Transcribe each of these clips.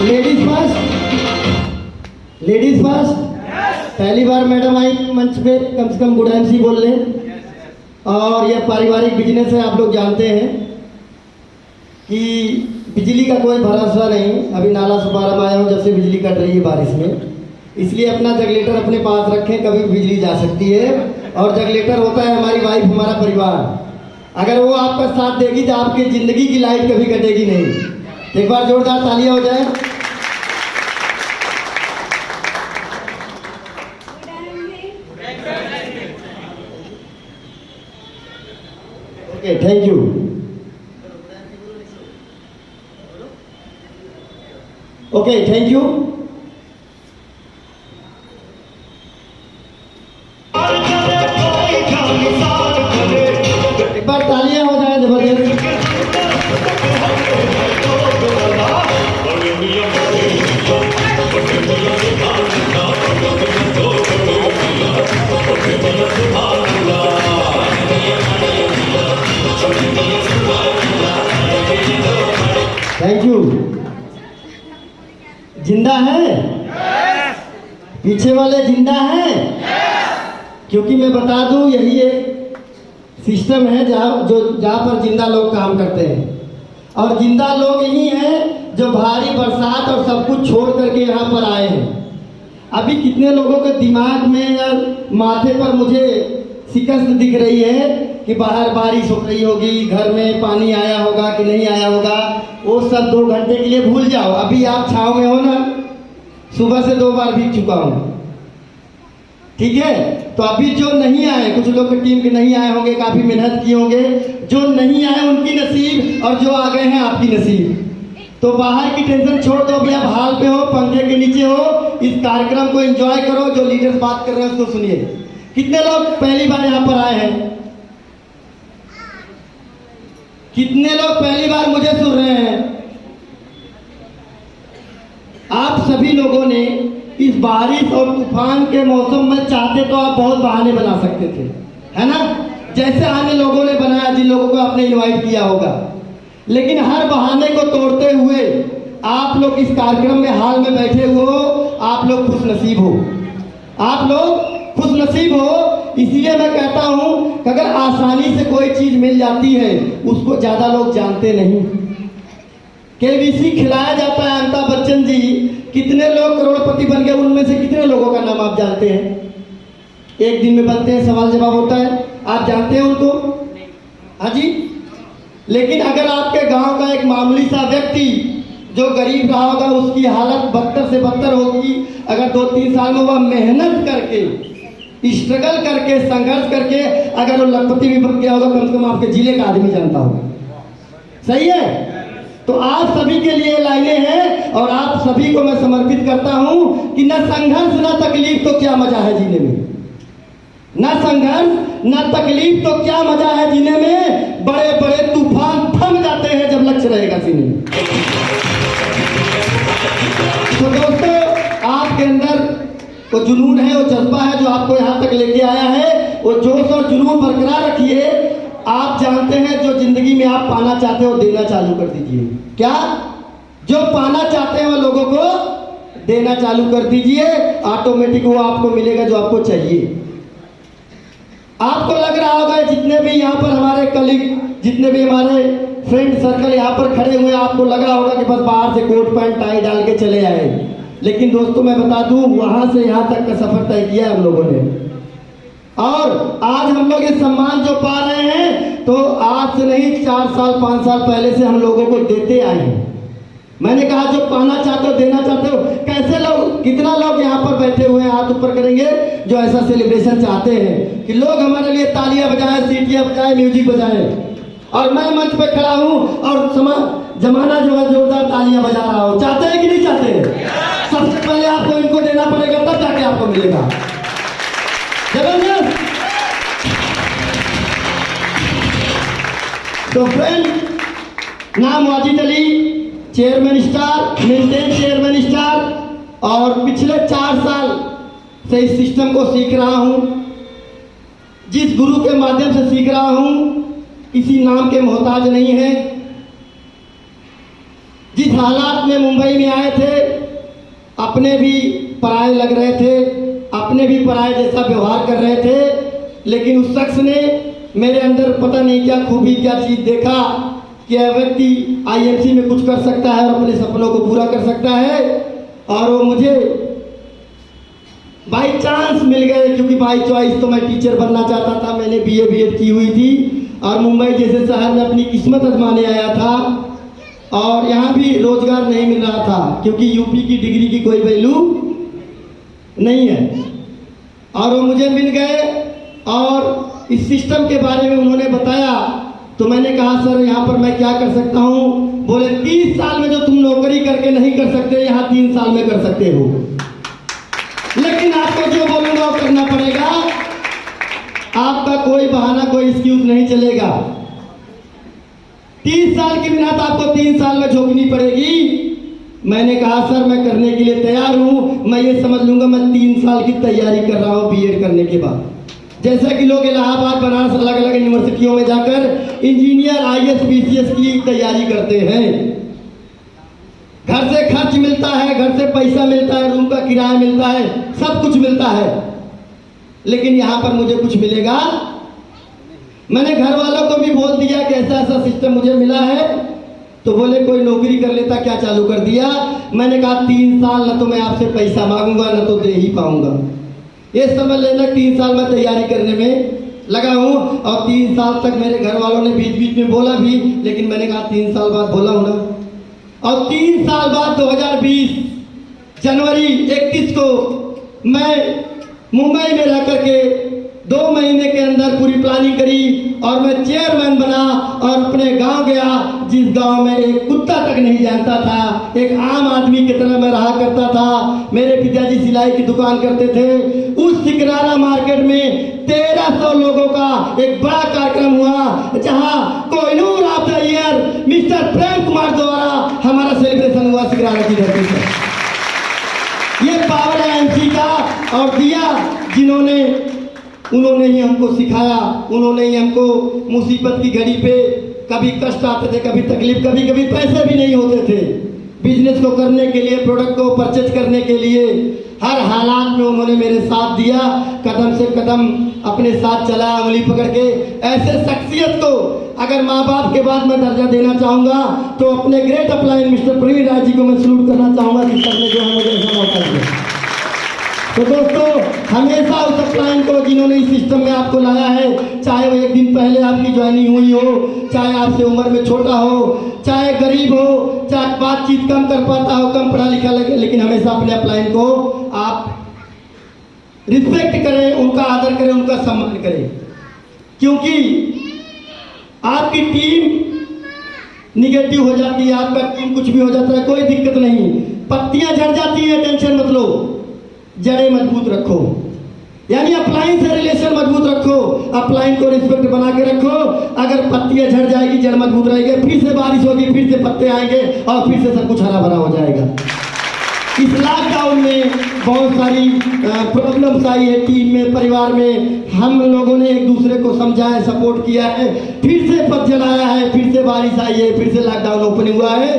Ladies first, ladies first. पहली बार madam आई मंच पे, कम से कम गुड MC बोल लें। और यह पारिवारिक बिजनेस है, आप लोग जानते हैं कि बिजली का कोई भरोसा नहीं। अभी नाला सुपारा में आया हूँ जब से बिजली कट रही है बारिश में, इसलिए अपना जनरेटर अपने पास रखें, कभी बिजली जा सकती है। और जनरेटर होता है हमारी वाइफ, हमारा परिवार। अगर वो आपका साथ देगी तो आपकी ज़िंदगी की लाइट कभी कटेगी नहीं। एक बार जोरदार तालियां हो जाए। Okay, thank you. Okay, thank you. एक बार तालियां हो जाए जबरदस्त। Thank you. जिंदा है? पीछे वाले जिंदा हैं? क्योंकि मैं बता दूं, यही एक सिस्टम है जहाँ पर जिंदा लोग काम करते हैं। और जिंदा लोग यही हैं जो भारी बरसात और सब कुछ छोड़ करके यहाँ पर आए हैं। अभी कितने लोगों के दिमाग में या माथे पर मुझे शिकस्त दिख रही है कि बाहर बारिश हो रही होगी, घर में पानी आया होगा कि नहीं आया होगा, वो सब 2 घंटे के लिए भूल जाओ। अभी आप छाँव में हो ना, सुबह से 2 बार भीग चुका हूँ, ठीक है। तो अभी जो नहीं आए, कुछ लोग की टीम के नहीं आए होंगे, काफ़ी मेहनत किए होंगे, जो नहीं आए उनकी नसीब, और जो आ गए हैं आपकी नसीब। तो बाहर की टेंशन छोड़ दो, अभी आप हाल पे हो, पंखे के नीचे हो, इस कार्यक्रम को एंजॉय करो। जो लीडर्स बात कर रहे हैं उसको सुनिए। कितने लोग पहली बार यहाँ पर आए हैं? कितने लोग पहली बार मुझे सुन रहे हैं? आप सभी लोगों ने इस बारिश और तूफान के मौसम में चाहते तो आप बहुत बहाने बना सकते थे, है ना? जैसे अन्य लोगों ने बनाया, जिन लोगों को आपने इनवाइट किया होगा। लेकिन हर बहाने को तोड़ते हुए आप लोग इस कार्यक्रम में हाल में बैठे हुए हो। आप लोग खुश नसीब हो, आप लोग खुश नसीब हो। इसलिए मैं कहता हूं कि अगर आसानी से कोई चीज मिल जाती है, उसको ज्यादा लोग जानते नहीं। KBC खिलाया जाता है, अमिताभ बच्चन जी, कितने लोग करोड़पति बन गए, उनमें से कितने लोगों का नाम आप जानते हैं? एक दिन में बनते हैं, सवाल जवाब होता है, आप जानते हैं उनको? हाँ जी। लेकिन अगर आपके गांव का एक मामूली सा व्यक्ति जो गरीब रहा होगा, उसकी हालत बदतर से बदतर होगी। अगर 2-3 साल में वह मेहनत करके, स्ट्रगल करके, संघर्ष करके अगर वो लखपति भी बन गया होगा, कम से कम आपके जिले का आदमी जानता होगा। सही है? तो आप सभी के लिए लाइनें हैं, और आप सभी को मैं समर्पित करता हूं कि न संघर्ष न तकलीफ तो क्या मजा है जीने में। न संघर्ष न तकलीफ तो क्या मजा है जीने में। बड़े बड़े तूफान थम जाते हैं जब लक्ष्य रहेगा सीने में। तो दोस्तों, आपके अंदर वो जुनून है, वो जज्बा है जो आपको यहाँ तक लेके आया है, वो जोश और जुनून बरकरार रखिए। आप जानते हैं जो जिंदगी में आप पाना चाहते हो, देना चालू कर दीजिए। क्या? जो पाना चाहते हैं वो लोगों को देना चालू कर दीजिए, ऑटोमेटिक वो आपको मिलेगा जो आपको चाहिए। आपको लग रहा होगा जितने भी यहाँ पर हमारे कलीग, जितने भी हमारे फ्रेंड सर्कल यहाँ पर खड़े हुए, आपको लग रहा होगा कि बस बाहर से कोट पैंट टाई डाल के चले आए। लेकिन दोस्तों मैं बता दूं, वहां से यहाँ तक का सफर तय किया हम लोगों ने। और आज हम लोग ये सम्मान जो पा रहे हैं, तो आज से नहीं, 4 साल 5 साल पहले से हम लोगों को देते आए हैं। मैंने कहा जो पाना चाहते हो, देना चाहते हो। कैसे लोग, कितना लोग यहाँ पर बैठे हुए हैं, हाथ ऊपर करेंगे, जो ऐसा सेलिब्रेशन चाहते हैं कि लोग हमारे लिए तालियां बजाएं, सीटियां बजाएं, म्यूजिक बजाएं। और मैं मंच पे खड़ा हूँ और जमाना जो है जोरदार तालियां बजा रहा हूँ। चाहते हैं कि नहीं चाहते हैं? सबसे पहले आपको इनको देना पड़ेगा, तब जाके आपको मिलेगा। जबरदस्त। तो फ्रेंड, नाम Wajid Ali, chairman star, maintain chairman star, और पिछले 4 साल से इस सिस्टम को सीख रहा हूं। जिस गुरु के माध्यम से सीख रहा हूं, किसी नाम के मोहताज नहीं है। जिस हालात में मुंबई में आए थे, अपने भी पराये लग रहे थे, अपने भी पराये जैसा व्यवहार कर रहे थे, लेकिन उस शख्स ने मेरे अंदर पता नहीं क्या खूबी, क्या चीज़ देखा कि यह व्यक्ति आईएमसी में कुछ कर सकता है और अपने सपनों को पूरा कर सकता है। और वो मुझे बाई चांस मिल गए, क्योंकि बाई चॉइस तो मैं टीचर बनना चाहता था, मैंने बीए बीएड की हुई थी और मुंबई जैसे शहर में अपनी किस्मत आजमाने आया था और यहाँ भी रोजगार नहीं मिल रहा था, क्योंकि यूपी की डिग्री की कोई वैल्यू नहीं है। और वो मुझे मिल गए और इस सिस्टम के बारे में उन्होंने बताया, तो मैंने कहा सर यहाँ पर मैं क्या कर सकता हूँ? बोले 30 साल में जो तुम नौकरी करके नहीं कर सकते, यहाँ 3 साल में कर सकते हो, लेकिन आपको जो बोलूंगा वो करना पड़ेगा, आपका कोई बहाना, कोई एक्सक्यूज नहीं चलेगा। 30 साल की मेहनत आपको 3 साल में झोंकनी पड़ेगी। मैंने कहा सर मैं करने के लिए तैयार हूँ, मैं ये समझ लूंगा मैं 3 साल की तैयारी कर रहा हूँ बीएड करने के बाद। जैसा कि लोग इलाहाबाद, बनारस, अलग अलग यूनिवर्सिटियों में जाकर इंजीनियर, आईएएस, बीसीएस की तैयारी करते हैं। घर से खर्च मिलता है, घर से पैसा मिलता है, रूम का किराया मिलता है, सब कुछ मिलता है, लेकिन यहाँ पर मुझे कुछ मिलेगा। मैंने घर वालों को भी बोल दिया कि ऐसा ऐसा सिस्टम मुझे मिला है, तो बोले कोई नौकरी कर लेता, क्या चालू कर दिया? मैंने कहा 3 साल न तो मैं आपसे पैसा मांगूंगा न तो दे ही पाऊंगा। ये समझ लेना 3 साल में तैयारी करने में लगा हूँ और 3 साल तक मेरे घर वालों ने बीच बीच में बोला भी, लेकिन मैंने कहा 3 साल बाद बोला हूँ ना। और 3 साल बाद 2020 जनवरी 31 को मैं मुंबई में रह करके 2 महीने के अंदर पूरी प्लानिंग करी और मैं चेयरमैन बना और अपने गांव गया, जिस गांव में एक कुत्ता तक नहीं जानता था, एक आम आदमी की तरह मैं रहा करता था। मेरे पिताजी सिलाई की दुकान करते थे। उस सिकरारा मार्केट में 1300 लोगों का एक बड़ा कार्यक्रम हुआ, जहां Kohinoor of the year mister Prem Kumar द्वारा हमारा सेलिब्रेशन हुआ सिकरारा की धरती पर। ये पावर है एमसी का और दिया जिन्होंने, उन्होंने ही हमको सिखाया, उन्होंने ही हमको मुसीबत की घड़ी पे कभी कष्ट आते थे, कभी तकलीफ, कभी कभी पैसे भी नहीं होते थे बिजनेस को करने के लिए, प्रोडक्ट को परचेज करने के लिए। हर हालात में उन्होंने मेरे साथ दिया, कदम से कदम अपने साथ चला, उंगली पकड़ के। ऐसे शख्सियत को अगर माँ बाप के बाद मैं दर्जा देना चाहूँगा तो अपने great upline mister Praveen Rai ji को मैं सलूट करना चाहूँगा, जिस तरह जो है मुझे ऐसा मौका दिया। तो दोस्तों, हमेशा उस अपलाइन को जिन्होंने इस सिस्टम में आपको लाया है, चाहे वो 1 दिन पहले आपकी ज्वाइनिंग हुई हो, चाहे आपसे उम्र में छोटा हो, चाहे गरीब हो, चाहे बातचीत कम कर पाता हो, कम पढ़ा लिखा लगे, लेकिन हमेशा अपने अपलाइन को आप रिस्पेक्ट करें, उनका आदर करें, उनका सम्मान करें, क्योंकि आपकी टीम निगेटिव हो जाती है, आपका टीम कुछ भी हो जाता है, कोई दिक्कत नहीं, पत्तियां झड़ जाती है, टेंशन मत लो, जड़ें मजबूत रखो, यानी अपलाइन से रिलेशन मजबूत रखो, अपलाइन को रिस्पेक्ट बना के रखो। अगर पत्तियां झड़ जाएगी, जड़ मजबूत रहेगी, फिर से बारिश होगी, फिर से पत्ते आएंगे और फिर से सब कुछ हरा भरा हो जाएगा। इस लॉकडाउन में बहुत सारी प्रॉब्लम्स आई है टीम में, परिवार में। हम लोगों ने एक दूसरे को समझाया, सपोर्ट किया है, फिर से पतझड़ आया है, फिर से बारिश आई है, फिर से लॉकडाउन ओपनिंग हुआ है।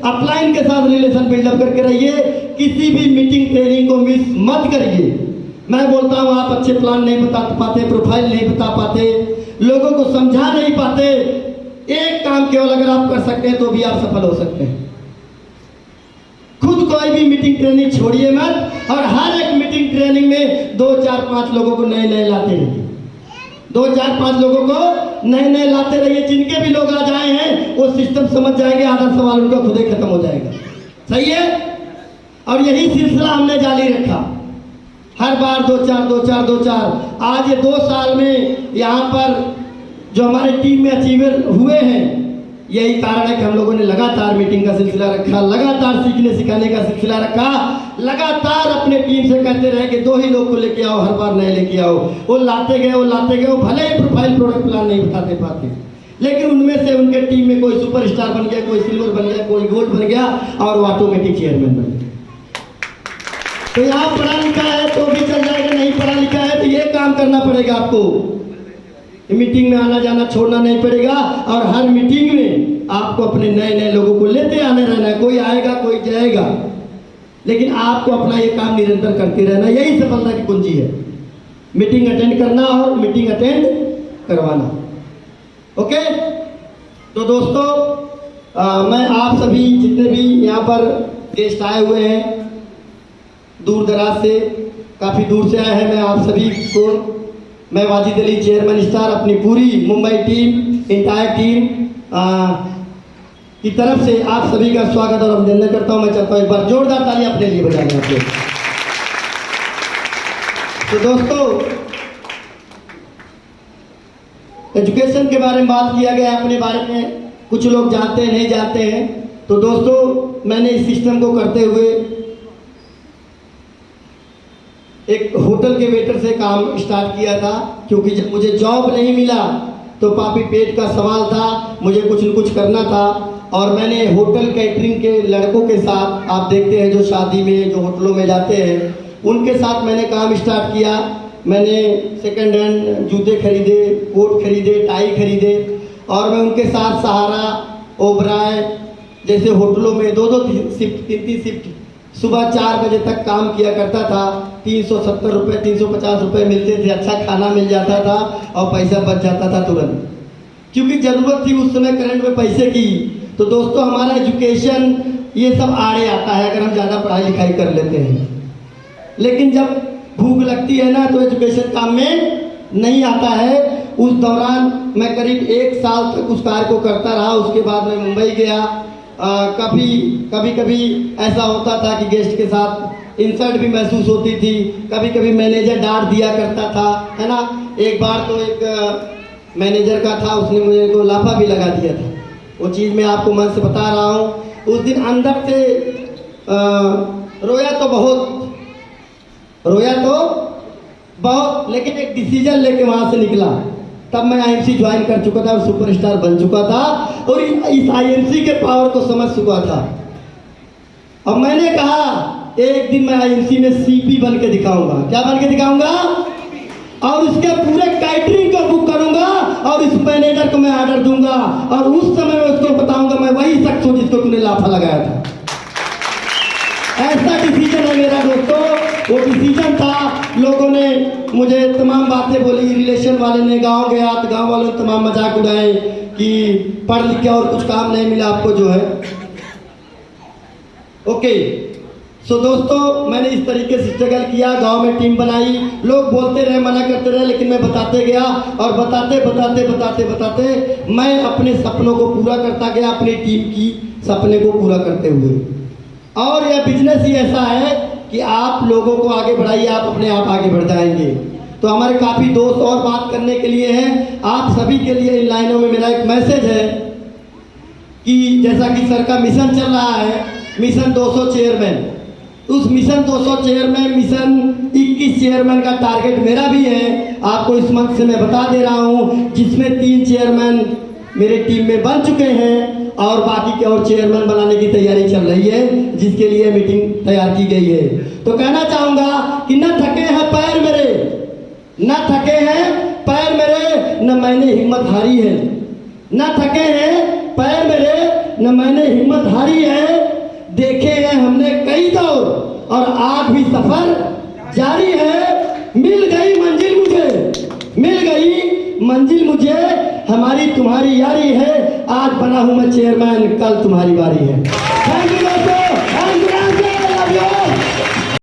अपलाइन के साथ रिलेशन बिल्डअप करके रहिए, किसी भी मीटिंग ट्रेनिंग को मिस मत करिए। मैं बोलता हूँ आप अच्छे प्लान नहीं बता पाते, प्रोफाइल नहीं बता पाते, लोगों को समझा नहीं पाते, एक काम केवल अगर आप कर सकते हैं तो भी आप सफल हो सकते हैं। खुद कोई भी मीटिंग ट्रेनिंग छोड़िए मत, और हर एक मीटिंग ट्रेनिंग में 2, 4, 5 लोगों को नए नए लाते रहिए, 2, 4, 5 लोगों को नए नए लाते रहिए। जिनके भी लोग आ जाए हैं वो सिस्टम समझ जाएंगे, आधा सवाल उनका खुद ही खत्म हो जाएगा। सही है? और यही सिलसिला हमने जारी रखा, हर बार 2, 4, 2, 4, 2, 4। आज ये 2 साल में यहाँ पर जो हमारे टीम में अचीवर हुए हैं, यही कारण है कि हम लोगों ने लगातार मीटिंग का सिलसिला रखा, लगातार सीखने सिखाने का सिलसिला रखा, लगातार अपने टीम से कहते रहे कि 2 ही लोग को लेके आओ, हर बार नए लेके आओ। वो लाते गए, वो भले ही प्रोफाइल प्रोडक्ट प्लान नहीं बताते पाते, लेकिन उनमें से उनके टीम में कोई सुपरस्टार बन गया, कोई सिल्वर बन गया, कोई गोल्ड बन गया और वो ऑटोमेटिक चेयरमैन बन गया। तो यहाँ पढ़ा लिखा है तो भी चल जाएगा, नहीं पढ़ा लिखा है तो ये काम करना पड़ेगा आपको। मीटिंग में आना जाना छोड़ना नहीं पड़ेगा, और हर मीटिंग में आपको अपने नए नए लोगों को लेते आने रहना है। कोई आएगा कोई जाएगा, लेकिन आपको अपना ये काम निरंतर करते रहना, यही सफलता की कुंजी है। मीटिंग अटेंड करना और मीटिंग अटेंड करवाना। ओके, तो दोस्तों मैं आप सभी जितने भी यहाँ पर गेस्ट आए हुए हैं, दूर दराज से, काफ़ी दूर से आए हैं, मैं आप सभी को, मैं वाजिद अली चेयरमैन स्टार अपनी पूरी मुंबई टीम, इंटायर टीम की तरफ से आप सभी का स्वागत और अभिनंदन करता हूँ। मैं चाहता हूँ एक बार जोरदार ताली अपने लिए बजाएं आप लोग। तो दोस्तों, एजुकेशन के बारे में बात किया गया, अपने बारे में कुछ लोग जानते हैं नहीं जानते हैं। तो दोस्तों, मैंने इस सिस्टम को करते हुए एक होटल के वेटर से काम स्टार्ट किया था, क्योंकि जब मुझे जॉब नहीं मिला तो पापी पेट का सवाल था, मुझे कुछ न कुछ करना था। और मैंने होटल कैटरिंग के लड़कों के साथ, आप देखते हैं जो शादी में जो होटलों में जाते हैं, उनके साथ मैंने काम स्टार्ट किया। मैंने सेकंड हैंड जूते खरीदे, कोट खरीदे, टाई खरीदे, और मैं उनके साथ सहारा, ओबराय जैसे होटलों में 2-2 शिफ्ट, 3-3 शिफ्ट, सुबह 4 बजे तक काम किया करता था। 370 रुपये, 350 रुपये मिलते थे, अच्छा खाना मिल जाता था और पैसा बच जाता था तुरंत, क्योंकि ज़रूरत थी उस समय करंट में पैसे की। तो दोस्तों, हमारा एजुकेशन ये सब आड़े आता है अगर हम ज़्यादा पढ़ाई लिखाई कर लेते हैं, लेकिन जब भूख लगती है ना तो एजुकेशन काम में नहीं आता है। उस दौरान मैं करीब 1 साल तक उस कार्य को करता रहा। उसके बाद मैं मुंबई गया। कभी ऐसा होता था कि गेस्ट के साथ इंसल्ट भी महसूस होती थी, कभी मैनेजर डांट दिया करता था, है ना। एक बार तो एक मैनेजर का था, उसने मुझे को लाफा भी लगा दिया था। वो चीज़ मैं आपको मन से बता रहा हूँ। उस दिन अंदर से रोया तो बहुत, लेकिन एक डिसीजन लेके वहाँ से निकला। तब मैं आईएमसी ज्वाइन कर चुका था और सुपरस्टार बन चुका था और इस आईएमसी के पावर को समझ चुका था। अब मैंने कहा एक दिन मैं आईएमसी में सीपी बन के दिखाऊंगा। क्या बन के दिखाऊंगा? और उसके पूरे कैटरिंग को बुक करूंगा और इस मैनेजर को मैं ऑर्डर दूंगा और उस समय में उसको बताऊंगा मैं वही शख्स हूं जिसको तूने लाफा लगाया था। ऐसा डिसीजन है मेरा दोस्तों। वो डिसीजन था, लोगों ने मुझे तमाम बातें बोली, रिलेशन वाले ने, गांव गया तो गांव वालों ने तमाम मजाक उड़ाए कि पढ़ लिख के और कुछ काम नहीं मिला आपको जो है। ओके, सो दोस्तों, मैंने इस तरीके से स्ट्रगल किया, गांव में टीम बनाई। लोग बोलते रहे, मना करते रहे, लेकिन मैं बताते गया और बताते मैं अपने सपनों को पूरा करता गया, अपनी टीम की सपने को पूरा करते हुए। और यह बिजनेस ही ऐसा है कि आप लोगों को आगे बढ़ाइए, आप अपने आप आगे बढ़ जाएंगे। तो हमारे काफ़ी दोस्त और बात करने के लिए हैं। आप सभी के लिए इन लाइनों में मेरा एक मैसेज है कि जैसा कि सर का मिशन चल रहा है, मिशन 200 चेयरमैन, उस मिशन 200 चेयरमैन, मिशन 21 चेयरमैन का टारगेट मेरा भी है। आपको इस मंच से मैं बता दे रहा हूँ, जिसमें 3 चेयरमैन मेरे टीम में बन चुके हैं और बाकी के और चेयरमैन बनाने की तैयारी चल रही है, जिसके लिए मीटिंग तैयार की गई है। तो कहना चाहूँगा कि न थके हैं पैर मेरे, न थके हैं पैर मेरे, न मैंने हिम्मत हारी है। न थके हैं पैर मेरे, न मैंने हिम्मत हारी है। देखे हैं हमने कई दौर और आज भी सफर जारी है। मिल गई मंजिल मुझे, हमारी तुम्हारी यारी है। आज बना हूं मैं चेयरमैन, कल तुम्हारी बारी है।